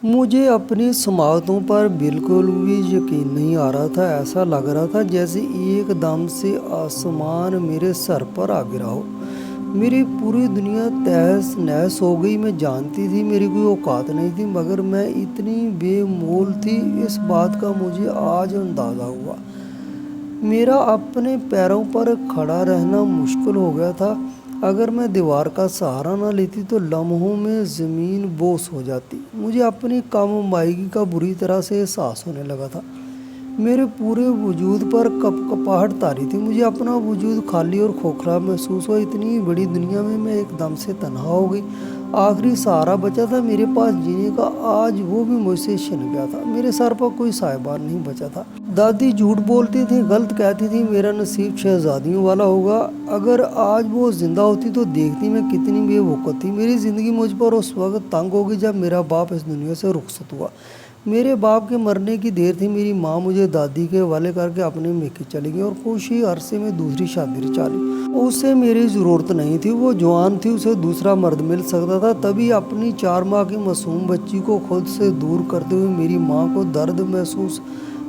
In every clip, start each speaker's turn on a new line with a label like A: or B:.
A: मुझे अपनी समातों पर बिल्कुल भी यकीन नहीं आ रहा था। ऐसा लग रहा था जैसे एकदम से आसमान मेरे सर पर आ गिरा हो। मेरी पूरी दुनिया तहस नहस हो गई। मैं जानती थी मेरी कोई औकात नहीं थी, मगर मैं इतनी बेमोल थी, इस बात का मुझे आज अंदाज़ा हुआ। मेरा अपने पैरों पर खड़ा रहना मुश्किल हो गया था। अगर मैं दीवार का सहारा न लेती तो लम्हों में ज़मीन बोस हो जाती। मुझे अपनी कम-उम्ईदगी का बुरी तरह से एहसास होने लगा था। मेरे पूरे वजूद पर कपकपाहट तारी थी। मुझे अपना वजूद खाली और खोखला महसूस हुआ। इतनी बड़ी दुनिया में मैं एकदम से तन्हा हो गई। आखिरी सहारा बचा था मेरे पास जीने का, आज वो भी मुझसे छिन गया था। मेरे सर पर कोई साहिबान नहीं बचा था। दादी झूठ बोलती थी, गलत कहती थी, मेरा नसीब शहजादियों वाला होगा। अगर आज वो जिंदा होती तो देखती मैं कितनी बेवकूफ़ थी। मेरी ज़िंदगी मुझ पर उस वक्त तंग हो गई जब मेरा बाप इस दुनिया से रुखसत हुआ। मेरे बाप के मरने की देर थी। मेरी माँ मुझे दादी के हवाले करके अपने मेके चली गई और कुछ ही अरसे में दूसरी शादी रचा ली। उसे मेरी ज़रूरत नहीं थी, वो जवान थी, उसे दूसरा मर्द मिल सकता था। तभी अपनी 4 माह की मासूम बच्ची को खुद से दूर करते हुए मेरी माँ को दर्द महसूस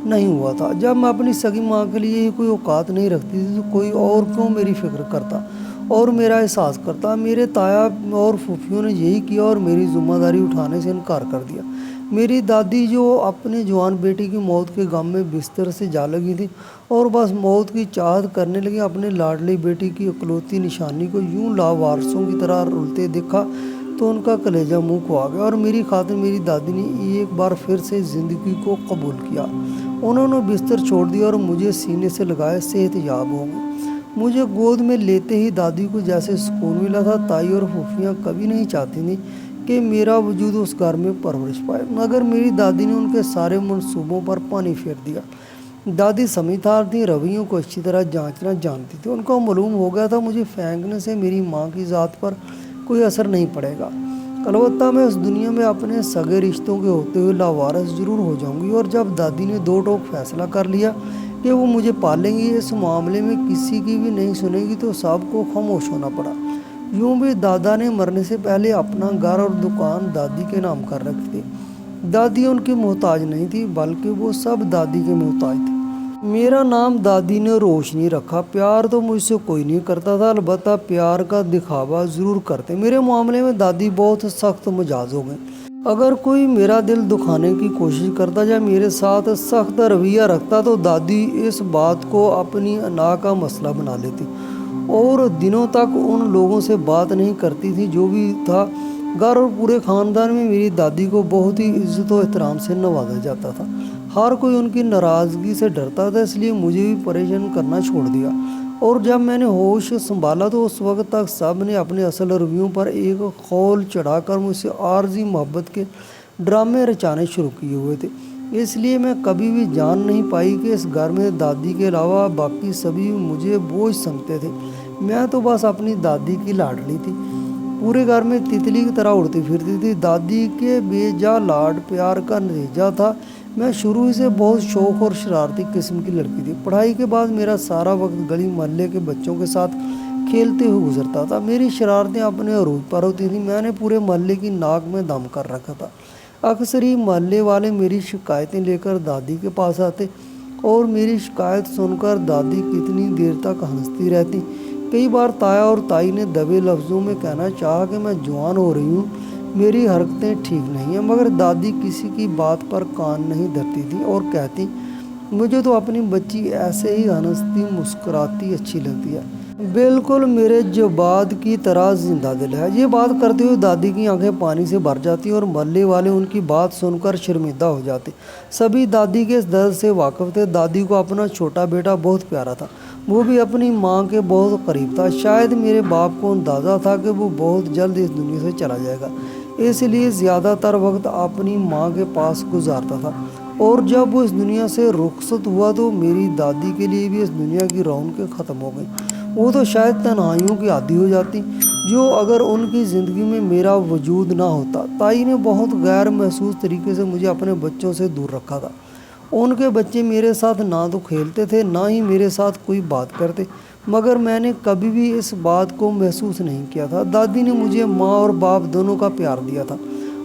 A: नहीं हुआ था। जब मैं अपनी सगी माँ के लिए कोई औकात नहीं रखती थी तो कोई और क्यों मेरी फिक्र करता और मेरा एहसास करता। मेरे ताया और फूफियों ने यही किया और मेरी जिम्मेदारी उठाने से इनकार कर दिया। मेरी दादी जो अपने जवान बेटी की मौत के गम में बिस्तर से जा लगी थी और बस मौत की चाहत करने लगी। अपने लाडली बेटी की इकलौती निशानी को यूं लावारसों की तरह रुलते देखा तो उनका कलेजा मुंह को आ गया और मेरी खातिर मेरी दादी ने एक बार फिर से ज़िंदगी को कबूल किया। उन्होंने बिस्तर छोड़ दिया और मुझे सीने से लगाए सेहतयाब हो गई। मुझे गोद में लेते ही दादी को जैसे सुकून मिला था। ताई और फूफियाँ कभी नहीं चाहती थी कि मेरा वजूद उस घर में परवरिश पाए, मगर मेरी दादी ने उनके सारे मंसूबों पर पानी फेर दिया। दादी समझदार थी, रवैयों को अच्छी तरह जांचना जानती थी। उनको मालूम हो गया था मुझे फेंकने से मेरी माँ की ज़ात पर कोई असर नहीं पड़ेगा। अलबत्ता मैं उस दुनिया में अपने सगे रिश्तों के होते हुए लावारिस ज़रूर हो जाऊंगी। और जब दादी ने दो टोक फैसला कर लिया कि वो मुझे पालेंगी, इस मामले में किसी की भी नहीं सुनेगी, तो सबको खामोश होना पड़ा। यूं भी दादा ने मरने से पहले अपना घर और दुकान दादी के नाम कर रखे थे। दादी उनकी मोहताज नहीं थी, बल्कि वो सब दादी के मोहताज थे। मेरा नाम दादी ने रोशनी रखा। प्यार तो मुझसे कोई नहीं करता था, अलबत्ता प्यार का दिखावा ज़रूर करते। मेरे मामले में दादी बहुत सख्त मिजाज हो गई। अगर कोई मेरा दिल दुखाने की कोशिश करता या मेरे साथ सख्त रवैया रखता तो दादी इस बात को अपनी अना का मसला बना लेती और दिनों तक उन लोगों से बात नहीं करती थी। जो भी था, घर और पूरे ख़ानदान में मेरी दादी को बहुत ही इज्जत और एहतराम से नवाजा जाता था। हर कोई उनकी नाराज़गी से डरता था, इसलिए मुझे भी परेशान करना छोड़ दिया। और जब मैंने होश संभाला तो उस वक्त तक सब ने अपने असल रवैयों पर एक खौल चढ़ाकर मुझसे आर्जी मोहब्बत के ड्रामे रचाने शुरू किए हुए थे। इसलिए मैं कभी भी जान नहीं पाई कि इस घर में दादी के अलावा बाकी सभी मुझे बोझ समझते थे। मैं तो बस अपनी दादी की लाडली थी, पूरे घर में तितली की तरह उड़ती फिरती थी। दादी के बेजा लाड प्यार का नतीजा था। मैं शुरू ही से बहुत शौक और शरारती किस्म की लड़की थी। पढ़ाई के बाद मेरा सारा वक्त गली मोहल्ले के बच्चों के साथ खेलते हुए गुजरता था। मेरी शरारतें अपने अरूज पर होती थी। मैंने पूरे मोहल्ले की नाक में दम कर रखा था। अक्सर ही मोहल्ले वाले मेरी शिकायतें लेकर दादी के पास आते और मेरी शिकायत सुनकर दादी कितनी देर तक हंसती रहती। कई बार ताया और ताई ने दबे लफ्ज़ों में कहना चाहा कि मैं जवान हो रही हूँ, मेरी हरकतें ठीक नहीं हैं, मगर दादी किसी की बात पर कान नहीं धरती थी और कहती, मुझे तो अपनी बच्ची ऐसे ही हंसती मुस्कुराती अच्छी लगती है, बिल्कुल मेरे जवाद की तरह जिंदा दिल है। ये बात करते हुए दादी की आंखें पानी से भर जाती और मोहल्ले वाले उनकी बात सुनकर शर्मिंदा हो जाते। सभी दादी के इस दर्द से वाकिफ थे। दादी को अपना छोटा बेटा बहुत प्यारा था, वो भी अपनी माँ के बहुत करीब था। शायद मेरे बाप को अंदाज़ा था कि वो बहुत जल्द इस दुनिया से चला जाएगा, इसलिए ज़्यादातर वक्त अपनी माँ के पास गुजारता था। और जब वो इस दुनिया से रुखसत हुआ तो मेरी दादी के लिए भी इस दुनिया की रौनकें ख़त्म हो गई। वो तो शायद तन्हाइयों की आदी हो जाती, जो अगर उनकी ज़िंदगी में मेरा वजूद ना होता। ताई ने बहुत गैर महसूस तरीके से मुझे अपने बच्चों से दूर रखा था। उनके बच्चे मेरे साथ ना तो खेलते थे, ना ही मेरे साथ कोई बात करते, मगर मैंने कभी भी इस बात को महसूस नहीं किया था। दादी ने मुझे माँ और बाप दोनों का प्यार दिया था।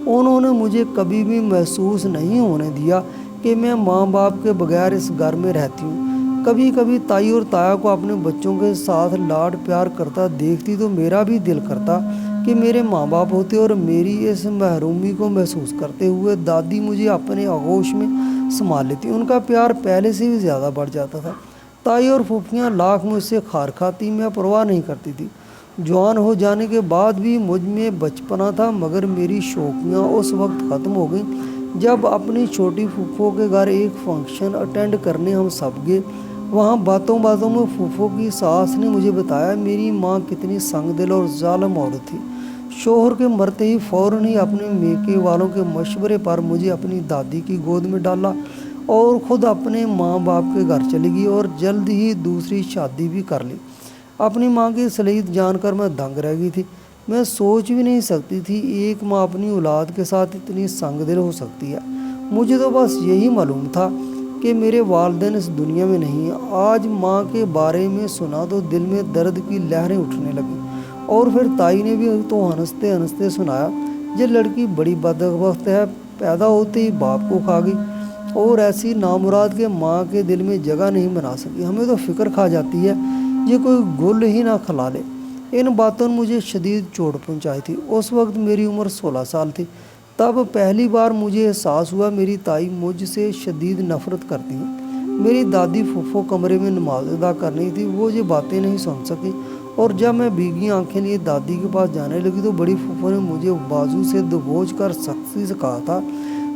A: उन्होंने मुझे कभी भी महसूस नहीं होने दिया कि मैं माँ बाप के बगैर इस घर में रहती हूँ। कभी कभी ताई और ताया को अपने बच्चों के साथ लाड प्यार करता देखती तो मेरा भी दिल करता कि मेरे माँ बाप होते और मेरी इस महरूमी को महसूस करते हुए दादी मुझे अपने आगोश में संभाल लेती। उनका प्यार पहले से भी ज़्यादा बढ़ जाता था। ताई और फूफियाँ लाख मुझसे खार खाती, मैं परवाह नहीं करती थी। जवान हो जाने के बाद भी मुझ में बचपना था, मगर मेरी शौकियाँ उस वक्त ख़त्म हो गई जब अपनी छोटी फूफो के घर एक फंक्शन अटेंड करने हम सब गए। वहाँ बातों बातों में फूफो की सास ने मुझे बताया मेरी माँ कितनी संगदिल और जालिम औरत थी। शोहर के मरते ही फ़ौरन ही अपने मेके वालों के मशवरे पर मुझे अपनी दादी की गोद में डाला और ख़ुद अपने माँ बाप के घर चली गई और जल्द ही दूसरी शादी भी कर ली। अपनी माँ की सलीत जानकर मैं दंग रह गई थी। मैं सोच भी नहीं सकती थी एक माँ अपनी औलाद के साथ इतनी संगदिल हो सकती है। मुझे तो बस यही मालूम था कि मेरे वालिदैन इस दुनिया में नहीं है। आज माँ के बारे में सुना तो दिल में दर्द की लहरें उठने लगी। और फिर ताई ने भी तो हंसते हंसते सुनाया, ये लड़की बड़ी बदबख्त है, पैदा होते ही बाप को खा गई और ऐसी नामुराद के माँ के दिल में जगह नहीं बना सकी। हमें तो फिक्र खा जाती है ये कोई गुल ही ना खिला ले। इन बातों ने मुझे शदीद चोट पहुंचाई थी। उस वक्त मेरी उम्र 16 साल थी। तब पहली बार मुझे एहसास हुआ मेरी ताई मुझसे शदीद नफ़रत करती है। मेरी दादी फूफो कमरे में नमाज अदा कर रही थी, वो ये बातें नहीं सुन सकी और जब मैं भीगी आंखें लिए दादी के पास जाने लगी तो बड़ी फूफो ने मुझे बाजू से दबोच कर सख्ती से कहा था,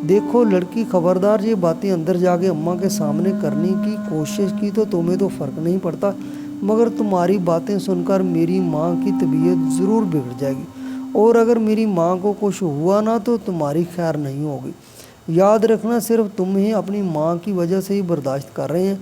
A: देखो लड़की खबरदार, ये बातें अंदर जाके अम्मा के सामने करने की कोशिश की तो तुम्हें तो फ़र्क नहीं पड़ता, मगर तुम्हारी बातें सुनकर मेरी माँ की तबीयत ज़रूर बिगड़ जाएगी और अगर मेरी माँ को कुछ हुआ ना तो तुम्हारी खैर नहीं होगी। याद रखना सिर्फ तुम ही अपनी माँ की वजह से ही बर्दाश्त कर रहे हैं।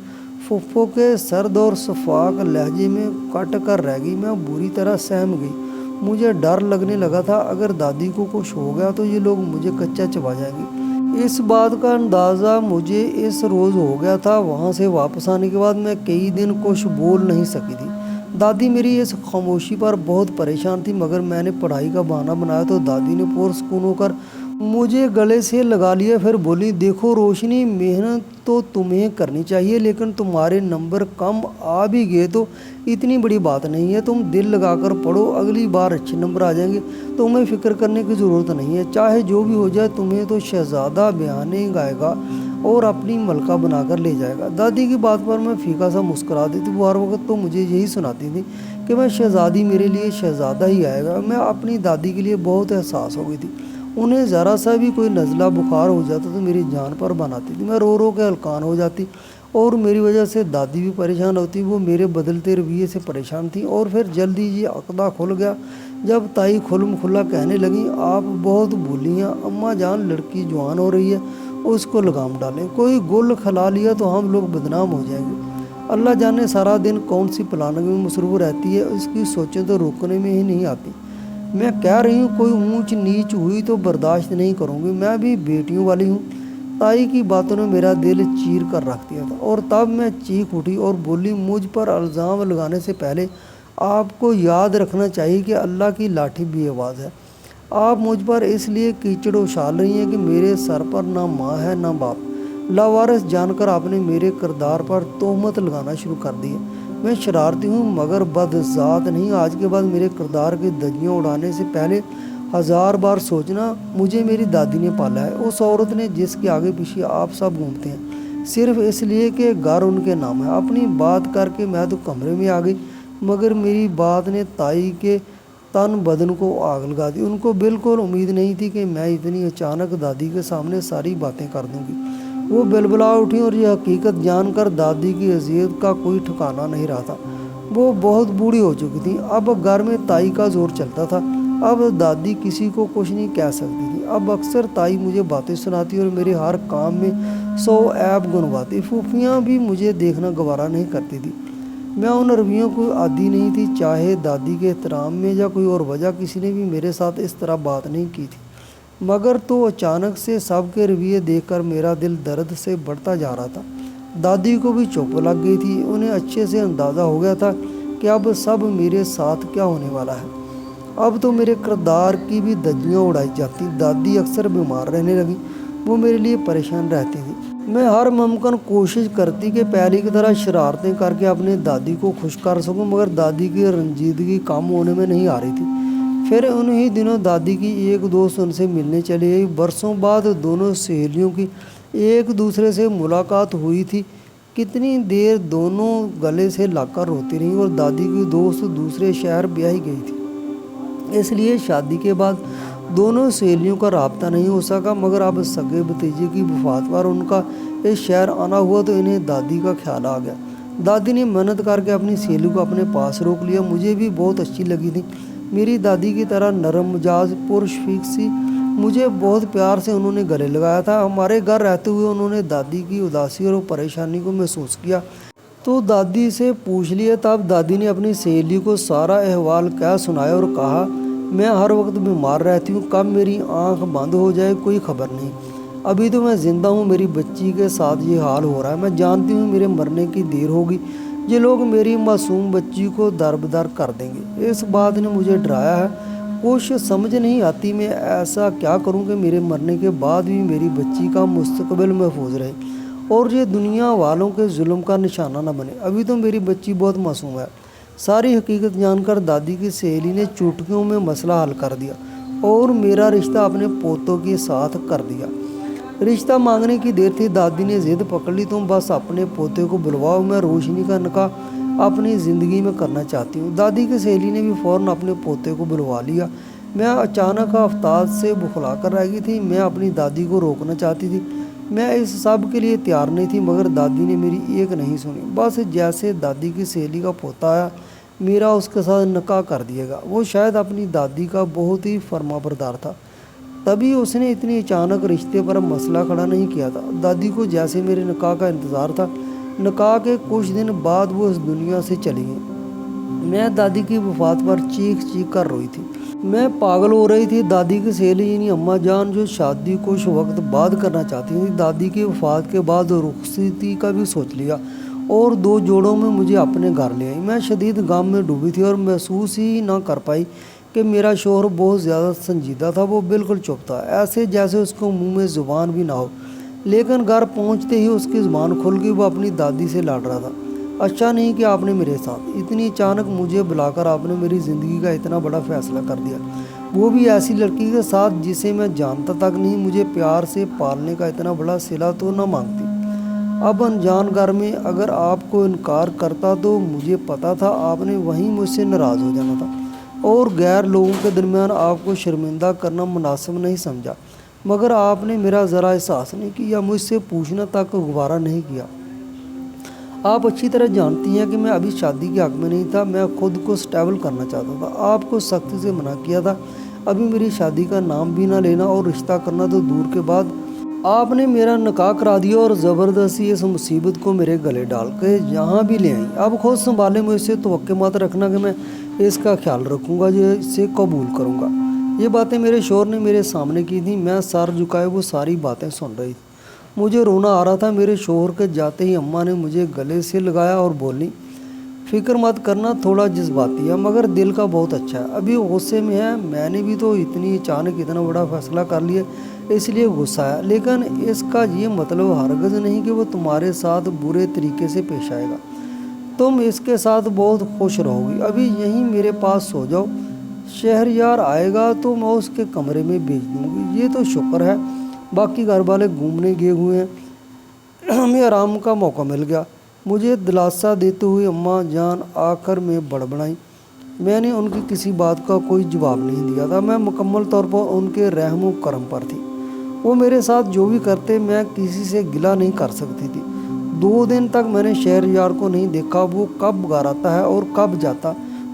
A: फुफ्फो के सर्द और शफाक लहजे में कट कर रह गई। मैं बुरी तरह सहम गई। मुझे डर लगने लगा था अगर दादी को कुछ हो गया तो ये लोग मुझे कच्चा चबा जाएंगे। इस बात का अंदाज़ा मुझे इस रोज़ हो गया था। वहाँ से वापस आने के बाद मैं कई दिन कुछ बोल नहीं सकी थी। दादी मेरी इस खामोशी पर बहुत परेशान थी, मगर मैंने पढ़ाई का बहाना बनाया तो दादी ने पुरस्कून होकर मुझे गले से लगा लिया। फिर बोली, देखो रोशनी, मेहनत तो तुम्हें करनी चाहिए, लेकिन तुम्हारे नंबर कम आ भी गए तो इतनी बड़ी बात नहीं है। तुम दिल लगाकर पढ़ो, अगली बार अच्छे नंबर आ जाएंगे। तुम्हें फ़िक्र करने की ज़रूरत नहीं है। चाहे जो भी हो जाए तुम्हें तो शहज़ादा बयाने गाएगा और अपनी मलका बनाकर ले जाएगा। दादी की बात पर मैं फीका सा मुस्कुरा दी थी। वो हर वक्त तो मुझे यही सुनाती थी कि मैं शहज़ादी मेरे लिए शहज़ादा ही आएगा। मैं अपनी दादी के लिए बहुत एहसास हो गई थी। उन्हें ज़रा सा भी कोई नज़ला बुखार हो जाता तो मेरी जान पर बनाती थी। मैं रो रो के हलकान हो जाती और मेरी वजह से दादी भी परेशान होती। वो मेरे बदलते रवैये से परेशान थी। और फिर जल्दी ये अक़दा खुल गया जब ताई खुल्म खुल्ला कहने लगी, आप बहुत भूली हैं अम्मा जान, लड़की जवान हो रही है, उसको लगाम डालें। कोई गुल खिला लिया तो हम लोग बदनाम हो जाएंगे। अल्लाह जाने सारा दिन कौन सी प्लानिंग में मसरूफ़ रहती है, इसकी सोचें तो रुकने में ही नहीं आती। मैं कह रही हूँ कोई ऊंच नीच हुई तो बर्दाश्त नहीं करूँगी। मैं भी बेटियों वाली हूँ। ताई की बातों ने मेरा दिल चीर कर रख दिया था और तब मैं चीख उठी और बोली, मुझ पर इल्ज़ाम लगाने से पहले आपको याद रखना चाहिए कि अल्लाह की लाठी भी आवाज़ है। आप मुझ पर इसलिए कीचड़ उछाल रही हैं कि मेरे सर पर ना माँ है ना बाप। लावारिस जानकर आपने मेरे किरदार पर तोहमत लगाना शुरू कर दी है। मैं शरारती हूँ मगर बदज़ात नहीं। आज के बाद मेरे किरदार की धज्जियाँ उड़ाने से पहले 1000 बार सोचना, मुझे मेरी दादी ने पाला है, उस औरत ने जिसके आगे पीछे आप सब घूमते हैं सिर्फ इसलिए कि घर उनके नाम है। अपनी बात करके मैं तो कमरे में आ गई, मगर मेरी बात ने ताई के तन बदन को आग लगा दी। उनको बिल्कुल उम्मीद नहीं थी कि मैं इतनी अचानक दादी के सामने सारी बातें कर दूंगी। वो बिलबिला उठी और यह हकीकत जानकर दादी की अज़ियत का कोई ठिकाना नहीं रहा था। वो बहुत बूढ़ी हो चुकी थी। अब घर में ताई का जोर चलता था। अब दादी किसी को कुछ नहीं कह सकती थी। अब अक्सर ताई मुझे बातें सुनाती और मेरे हर काम में 100 ऐब गुनवाती। फूफियाँ भी मुझे देखना गवारा नहीं करती थी। मैं उन रवैयों को आदी नहीं थी। चाहे दादी के एहतराम में या कोई और वजह, किसी ने भी मेरे साथ इस तरह बात नहीं की थी। मगर तो अचानक से सबके रवैये देखकर मेरा दिल दर्द से बढ़ता जा रहा था। दादी को भी चुप लग गई थी। उन्हें अच्छे से अंदाज़ा हो गया था कि अब सब मेरे साथ क्या होने वाला है। اب تو میرے کردار کی بھی دھجیاں اڑائی جاتی۔ دادی اکثر بیمار رہنے لگی، وہ میرے لیے پریشان رہتی تھی۔ میں ہر ممکن کوشش کرتی کہ پہلے کی طرح شرارتیں کر کے اپنی دادی کو خوش کر سکوں، مگر دادی کی رنجیدگی کم ہونے میں نہیں آ رہی تھی۔ پھر انہی دنوں دادی کی ایک دوست ان سے ملنے چلی گئی۔ برسوں بعد دونوں سہیلیوں کی ایک دوسرے سے ملاقات ہوئی تھی۔ کتنی دیر دونوں گلے سے لگ کر روتی رہیں، اور دادی کی دوست دوسرے شہر بیاہی گئی تھی، اس لیے شادی کے بعد دونوں سہیلیوں کا رابطہ نہیں ہو سکا۔ مگر اب سگے بھتیجے کی وفات پر ان کا اس شہر آنا ہوا تو انہیں دادی کا خیال آ گیا۔ دادی نے محنت کر کے اپنی سہیلی کو اپنے پاس روک لیا۔ مجھے بھی بہت اچھی لگی تھی، میری دادی کی طرح نرم مزاج، پرشفیق سی۔ مجھے بہت پیار سے انہوں نے گلے لگایا تھا۔ ہمارے گھر رہتے ہوئے انہوں نے دادی کی اداسی اور پریشانی کو محسوس کیا تو دادی سے پوچھ لیا۔ تب دادی نے اپنی سہیلی کو سارا احوال کہہ سنایا اور کہا، میں ہر وقت بیمار رہتی ہوں، کب میری آنکھ بند ہو جائے کوئی خبر نہیں۔ ابھی تو میں زندہ ہوں، میری بچی کے ساتھ یہ حال ہو رہا ہے۔ میں جانتی ہوں میرے مرنے کی دیر ہوگی، یہ لوگ میری معصوم بچی کو دربدر کر دیں گے۔ اس بات نے مجھے ڈرایا ہے۔ کچھ سمجھ نہیں آتی میں ایسا کیا کروں کہ میرے مرنے کے بعد بھی میری بچی کا مستقبل محفوظ رہے اور یہ دنیا والوں کے ظلم کا نشانہ نہ بنے۔ ابھی تو میری بچی بہت معصوم ہے۔ ساری حقیقت جان کر دادی کی سہیلی نے چٹکیوں میں مسئلہ حل کر دیا اور میرا رشتہ اپنے پوتوں کے ساتھ کر دیا۔ رشتہ مانگنے کی دیر تھی، دادی نے ضد پکڑ لی، تم بس اپنے پوتے کو بلواؤ، میں روشنی کا نکاح اپنی زندگی میں کرنا چاہتی ہوں۔ دادی کی سہیلی نے بھی فوراً اپنے پوتے کو بلوا لیا۔ میں اچانک آفتاب سے بخلا کر رہ گئی تھی۔ میں اپنی دادی کو روکنا چاہتی تھی، میں اس سب کے لیے تیار نہیں تھی، مگر دادی نے میری ایک نہیں سنی۔ بس جیسے دادی کی سہیلی کا پوتا آیا، میرا اس کے ساتھ نکاح کر دیا گا۔ وہ شاید اپنی دادی کا بہت ہی فرما بردار تھا، تبھی اس نے اتنی اچانک رشتے پر مسئلہ کھڑا نہیں کیا تھا۔ دادی کو جیسے میرے نکاح کا انتظار تھا۔ نکاح کے کچھ دن بعد وہ اس دنیا سے چلی گئی۔ میں دادی کی وفات پر چیخ چیخ کر روئی تھی، میں پاگل ہو رہی تھی۔ دادی کی سہیلی یعنی اماں جان، جو شادی کچھ وقت بعد کرنا چاہتی تھی، دادی کی وفات کے بعد رخصتی کا بھی سوچ لیا اور 2 جوڑوں میں مجھے اپنے گھر لے آئی۔ میں شدید غم میں ڈوبی تھی اور محسوس ہی نہ کر پائی کہ میرا شوہر بہت زیادہ سنجیدہ تھا۔ وہ بالکل چپ تھا، ایسے جیسے اس کو منہ میں زبان بھی نہ ہو، لیکن گھر پہنچتے ہی اس کی زبان کھل گئی۔ وہ اپنی دادی سے لڑ رہا تھا، اچھا نہیں کہ آپ نے میرے ساتھ اتنی اچانک مجھے بلا کر آپ نے میری زندگی کا اتنا بڑا فیصلہ کر دیا، وہ بھی ایسی لڑکی کے ساتھ جسے میں جانتا تک نہیں۔ مجھے پیار سے پالنے کا اتنا بڑا صلہ تو نہ مانگتی۔ اب انجان گھر میں اگر آپ کو انکار کرتا تو مجھے پتا تھا آپ نے وہیں مجھ سے ناراض ہو جانا تھا اور غیر لوگوں کے درمیان آپ کو شرمندہ کرنا مناسب نہیں سمجھا، مگر آپ نے میرا ذرا احساس نہیں کیا، مجھ سے پوچھنا تک گوارا نہیں کیا۔ آپ اچھی طرح جانتی ہیں کہ میں ابھی شادی کے حق میں نہیں تھا، میں خود کو سٹیبل کرنا چاہتا تھا۔ آپ کو سختی سے منع کیا تھا، ابھی میری شادی کا نام بھی نہ لینا اور رشتہ کرنا تو دور کے بعد آپ نے میرا نکاح کرا دیا اور زبردستی اس مصیبت کو میرے گلے ڈال کے یہاں بھی لے آئی۔ اب خود سنبھالیں، مجھ سے توقع مت رکھنا کہ میں اس کا خیال رکھوں گا، یہ اسے قبول کروں گا۔ یہ باتیں میرے شوہر نے میرے سامنے کی تھیں، میں سر جھکائے وہ ساری باتیں سن رہی تھی۔ مجھے رونا آ رہا تھا۔ میرے شوہر کے جاتے ہی اماں نے مجھے گلے سے لگایا اور بولی، فکر مت کرنا، تھوڑا جذباتی ہے مگر دل کا بہت اچھا ہے، ابھی غصے میں ہے، میں نے بھی تو اتنی اچانک اتنا بڑا فیصلہ کر لیا اس لیے غصہ ہے، لیکن اس کا یہ مطلب ہرگز نہیں کہ وہ تمہارے ساتھ برے طریقے سے پیش آئے گا، تم اس کے ساتھ بہت خوش رہو گی، ابھی یہیں میرے پاس سو جاؤ، شہریار آئے گا تو میں اس کے کمرے میں بھیج دوں گی۔ یہ تو شکر ہے باقی گھر والے گھومنے گئے ہوئے ہیں، ہمیں آرام کا موقع مل گیا، مجھے دلاسا دیتے ہوئے اماں جان آخر میں بڑبڑائیں۔ میں نے ان کی کسی بات کا کوئی جواب نہیں دیا تھا، میں مکمل طور پر ان کے رحم و کرم پر تھی، وہ میرے ساتھ جو بھی کرتے میں کسی سے گلہ نہیں کر سکتی تھی۔ 2 دن تک میں نے شہریار کو نہیں دیکھا، وہ کب گھر آتا ہے اور کب جاتا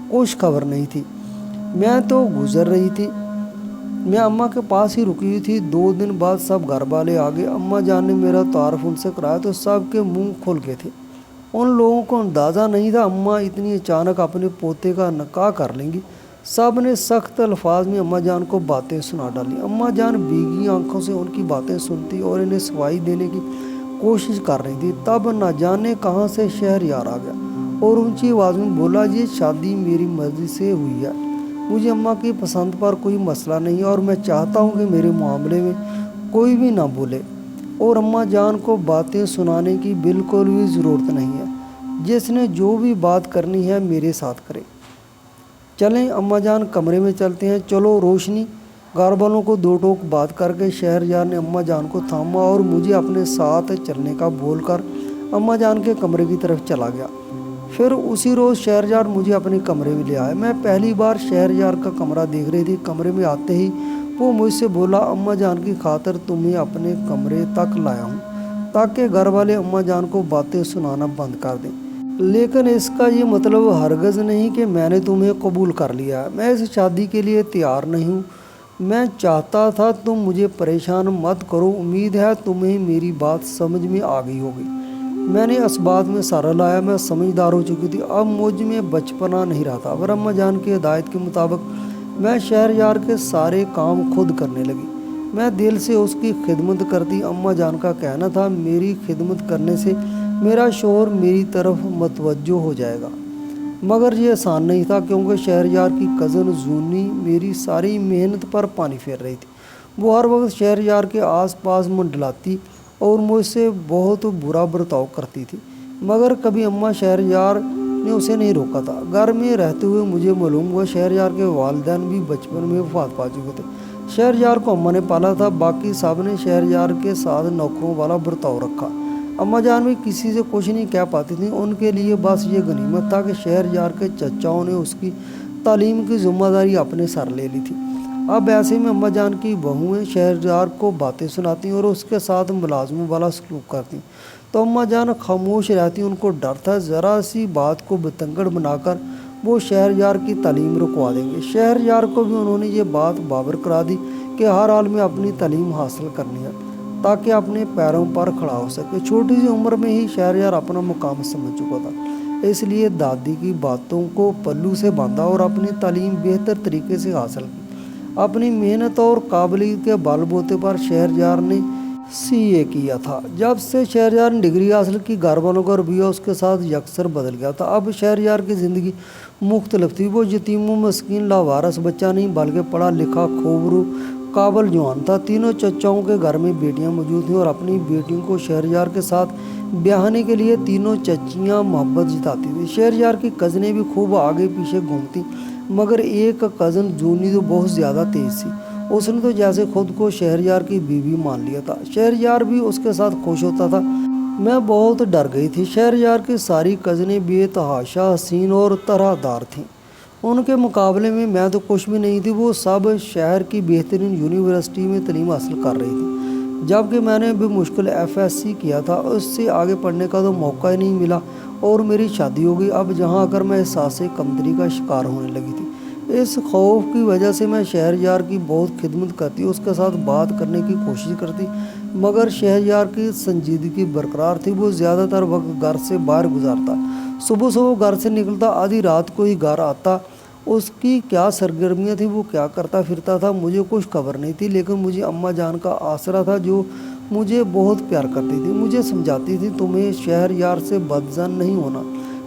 A: کچھ خبر نہیں تھی۔ میں تو گزر رہی تھی، میں اماں کے پاس ہی رکی ہوئی تھی۔ 2 دن بعد سب گھر والے آ گئے، اماں جان نے میرا تعارف ان سے کرایا تو سب کے منہ کھل گئے تھے۔ ان لوگوں کو اندازہ نہیں تھا اماں اتنی اچانک اپنے پوتے کا نکاح کر لیں گی۔ سب نے سخت الفاظ میں اماں جان کو باتیں سنا ڈالی۔ اماں جان بھیگی آنکھوں سے ان کی باتیں سنتی اور انہیں سواری دینے کی کوشش کر رہی تھی۔ تب نہ جانے کہاں سے شہریار آ گیا اور اونچی آواز میں بولا، یہ شادی میری مرضی سے ہوئی ہے मुझे अम्मा की पसंद पर कोई मसला नहीं है और मैं चाहता हूँ कि मेरे मामले में कोई भी ना बोले और अम्मा जान को बातें सुनाने की बिल्कुल भी ज़रूरत नहीं है। जिसने जो भी बात करनी है मेरे साथ करे। चलें अम्मा जान, कमरे में चलते हैं। चलो रोशनी। घर वालों को दो टोक बात करके शहरयार ने अम्मा जान को थामा और मुझे अपने साथ चलने का बोलकर अम्मा जान के कमरे की तरफ चला गया। फिर उसी रोज़ शहरयार मुझे अपने कमरे में ले आया। मैं पहली बार शहरयार का कमरा देख रही थी। कमरे में आते ही वो मुझसे बोला, अम्मा जान की खातिर तुम्हें अपने कमरे तक लाया हूँ ताकि घर वाले अम्मा जान को बातें सुनाना बंद कर दें। लेकिन इसका ये मतलब हरगज़ नहीं कि मैंने तुम्हें कबूल कर लिया है। मैं इस शादी के लिए तैयार नहीं हूँ। मैं चाहता था तुम मुझे परेशान मत करो। उम्मीद है तुम्हें मेरी बात समझ में आ गई होगी। मैंने इस बात में सारा लाया। मैं समझदार हो चुकी थी। अब मुझ में बचपना नहीं रहा था। और अम्मा जान की हिदायत के मुताबिक मैं शहरयार के सारे काम खुद करने लगी। मैं दिल से उसकी खिदमत करती। अम्मा जान का कहना था मेरी खिदमत करने से मेरा शोहर मेरी तरफ मतवज्जो हो जाएगा। मगर ये आसान नहीं था क्योंकि शहरयार की कज़न जूनी मेरी सारी मेहनत पर पानी फेर रही थी। वो हर वक्त शहरयार के आसपास मंडलाती और मुझसे बहुत बुरा बर्ताव करती थी। मगर कभी अम्मा शहरयार ने उसे नहीं रोका था। घर में रहते हुए मुझे मालूम हुआ शहरयार के वालिदैन भी बचपन में वफात पा चुके थे। शहरयार को अम्मा ने पाला था। बाकी सब ने शहरयार के साथ नौकरों वाला बर्ताव रखा। अम्मा जान भी किसी से कुछ नहीं कह पाती थी। उनके लिए बस ये गनीमत था कि शहरयार के चचाओं ने उसकी तालीम की जिम्मेदारी अपने सर ले ली थी। अब ऐसे में अम्मा जान की बहुएं शहरयार को बातें सुनाती और उसके साथ मुलाजमों वाला सलूक करती, तो अम्मा जान खामोश रहती। उनको डर था ज़रा सी बात को बतंगड़ बनाकर वो शहरयार की तालीम रुकवा देंगे। शहरयार को भी उन्होंने ये बात बावर करा दी कि हर हाल में अपनी तालीम हासिल करनी है ताकि अपने पैरों पर खड़ा हो सके। छोटी सी उम्र में ही शहरयार अपना मुकाम समझ चुका था, इसलिए दादी की बातों को पल्लू से बांधा और अपनी तालीम बेहतर तरीके से हासिल की। अपनी मेहनत और काबिलियत के बलबूते पर शहरयार ने सीए किया था। जब से शहरयार ने डिग्री हासिल की घर वालों का रवैया उसके साथ यकसर बदल गया था। अब शहरयार की ज़िंदगी मुख्तलिफ थी। वो यतीम मस्कीन लावारस बच्चा नहीं बल्कि पढ़ा लिखा खोबरू काबल जवान था। तीनों चचाओं के घर में बेटियां मौजूद थीं और अपनी बेटियों को शहरयार के साथ ब्याहने के लिए तीनों चचियां मोहब्बत जताती थी। शहरयार की कज़नें भी खूब आगे पीछे घूमती, मगर एक कज़न जूनी तो बहुत ज़्यादा तेज़ थी। उसने तो जैसे खुद को शहरयार की बीवी मान लिया था। शहरयार भी उसके साथ खुश होता था। मैं बहुत डर गई थी। शहरयार की सारी कज़नें बेतहाशा हसीन और तरहदार थीं। उनके मुकाबले में मैं तो कुछ भी नहीं थी। वो सब शहर की बेहतरीन यूनिवर्सिटी में तालीम हासिल कर रही थी, जबकि मैंने भी मुश्किल एफएससी किया था। उससे आगे पढ़ने का तो मौका ही नहीं मिला और मेरी शादी हो गई। अब जहां आकर मैं एहसास कमतरी का शिकार होने लगी थी। इस खौफ की वजह से मैं शहरयार की बहुत खिदमत करती, उसके साथ बात करने की कोशिश करती, मगर शहरयार की संजीदगी बरकरार थी। वो ज़्यादातर वक्त घर से बाहर गुजारता। सुबह सुबह घर से निकलता, आधी रात को ही घर आता। उसकी क्या सरगर्मियाँ थी, वो क्या करता फिरता था, मुझे कुछ खबर नहीं थी। लेकिन मुझे अम्मा जान का आसरा था जो मुझे बहुत प्यार करती थी। मुझे समझाती थी तुम्हें शहरयार से बदजन नहीं होना,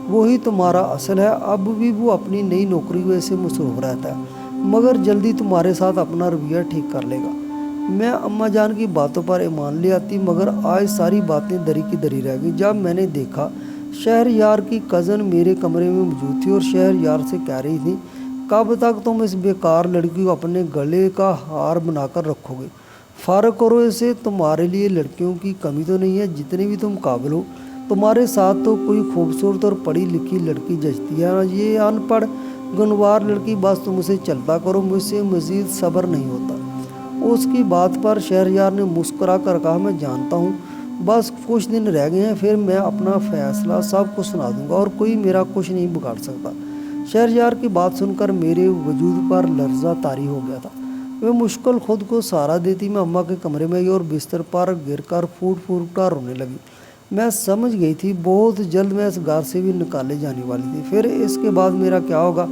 A: वही तुम्हारा असल है। अब भी वो अपनी नई नौकरी वजह से मसरूफ़ रहता है, मगर जल्दी तुम्हारे साथ अपना रवैया ठीक कर लेगा। मैं अम्मा जान की बातों पर ईमान ले आती, मगर आज सारी बातें दरी की दरी रह गई जब मैंने देखा शहरयार की कज़न मेरे कमरे में मौजूद थी और शहरयार से कह रही थी, कब तक तुम इस बेकार लड़की को अपने गले का हार बनाकर रखोगे? फ़र्क करो इसे। तुम्हारे लिए लड़कियों की कमी तो नहीं है, जितने भी तुम काबिल हो। तुम्हारे साथ तो कोई खूबसूरत और पढ़ी लिखी लड़की जचती है, ये अनपढ़ गुनवार लड़की। बस तुम उसे चलता करो, मुझसे मज़ीद सब्र नहीं होता। उसकी बात पर शहरयार ने मुस्कुरा कर कहा, मैं जानता हूँ, बस कुछ दिन रह गए हैं, फिर मैं अपना फ़ैसला सबको सुना दूंगा और कोई मेरा कुछ नहीं बिगाड़ सकता। शहरयार की बात सुनकर मेरे वजूद पर लर्ज़ा तारी हो गया था। मैं मुश्किल खुद को सहारा देती मैं अम्मा के कमरे में गई और बिस्तर पर गिरकर फूट फूट कर रोने लगी। मैं समझ गई थी बहुत जल्द मैं इस घर से भी निकाले जाने वाली थी। फिर इसके बाद मेरा क्या होगा?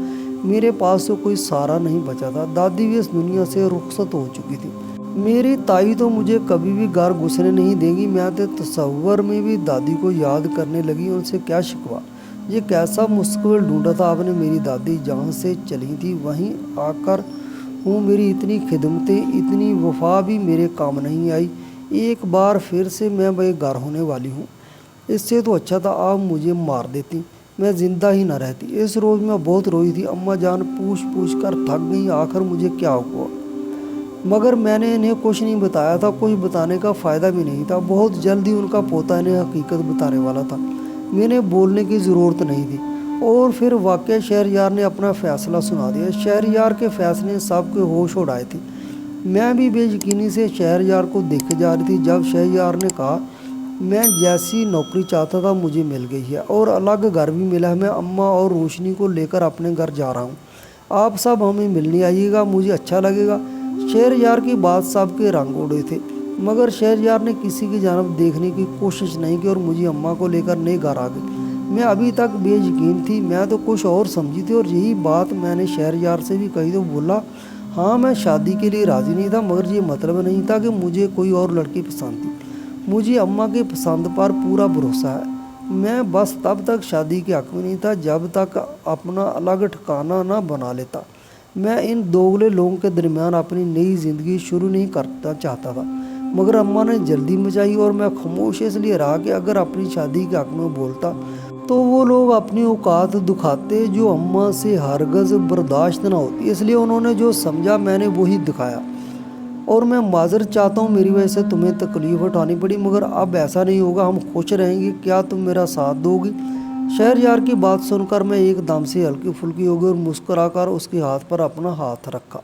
A: मेरे पास तो कोई सहारा नहीं बचा था। दादी भी इस दुनिया से रुखसत हो चुकी थी। मेरी ताई तो मुझे कभी भी घर घुसने नहीं देगी। मैं तो तसव्वुर में भी दादी को याद करने लगी। उनसे क्या शिकवा, یہ کیسا مستقبل ڈھونڈا تھا آپ نے؟ میری دادی جہاں سے چلی تھی وہیں آ کر ہوں، میری اتنی خدمتیں، اتنی وفا بھی میرے کام نہیں آئی، ایک بار پھر سے میں بے گھر ہونے والی ہوں۔ اس سے تو اچھا تھا آپ مجھے مار دیتی، میں زندہ ہی نہ رہتی۔ اس روز میں بہت روئی تھی، اماں جان پوچھ کر تھک گئی آخر مجھے کیا ہوا، مگر میں نے انہیں کچھ نہیں بتایا تھا، کچھ بتانے کا فائدہ بھی نہیں تھا۔ بہت جلد ہی ان کا پوتا انہیں حقیقت بتانے والا تھا، میں نے بولنے کی ضرورت نہیں تھی۔ اور پھر واقعہ شہریار نے اپنا فیصلہ سنا دیا۔ شہریار کے فیصلے نے سب کے ہوش اڑائے تھے۔ میں بھی بے یقینی سے شہریار کو دیکھے جا رہی تھی جب شہریار نے کہا، میں جیسی نوکری چاہتا تھا مجھے مل گئی ہے اور الگ گھر بھی ملا ہے۔ میں اماں اور روشنی کو لے کر اپنے گھر جا رہا ہوں، آپ سب ہمیں ملنے آئیے گا، مجھے اچھا لگے گا۔ شہریار کی بات سب کے رنگ اڑے تھے، مگر شہریار نے کسی کی جانب دیکھنے کی کوشش نہیں کی اور مجھے اماں کو لے کر نئے گھر آ گئی۔ میں ابھی تک بے یقین تھی، میں تو کچھ اور سمجھی تھی، اور یہی بات میں نے شہریار سے بھی کہی تو بولا، ہاں میں شادی کے لیے راضی نہیں تھا، مگر یہ مطلب نہیں تھا کہ مجھے کوئی اور لڑکی پسند تھی۔ مجھے اماں کی پسند پر پورا بھروسہ ہے۔ میں بس تب تک شادی کے حق میں نہیں تھا جب تک اپنا الگ ٹھکانہ نہ بنا لیتا۔ میں ان دوگلے لوگوں کے درمیان اپنی نئی زندگی شروع نہیں کرنا چاہتا تھا، مگر اماں نے جلدی مچائی اور میں خاموش اس لیے رہا کہ اگر اپنی شادی کے حق میں بولتا تو وہ لوگ اپنی اوقات دکھاتے جو اماں سے ہرگز برداشت نہ ہوتی۔ اس لیے انہوں نے جو سمجھا میں نے وہی دکھایا، اور میں معذرت چاہتا ہوں میری وجہ سے تمہیں تکلیف اٹھانی پڑی، مگر اب ایسا نہیں ہوگا، ہم خوش رہیں گے، کیا تم میرا ساتھ دو گی؟ شہریار کی بات سن کر میں ایک دم سے ہلکی پھلکی ہو گئی اور مسکرا کر اس کے ہاتھ پر اپنا ہاتھ رکھا۔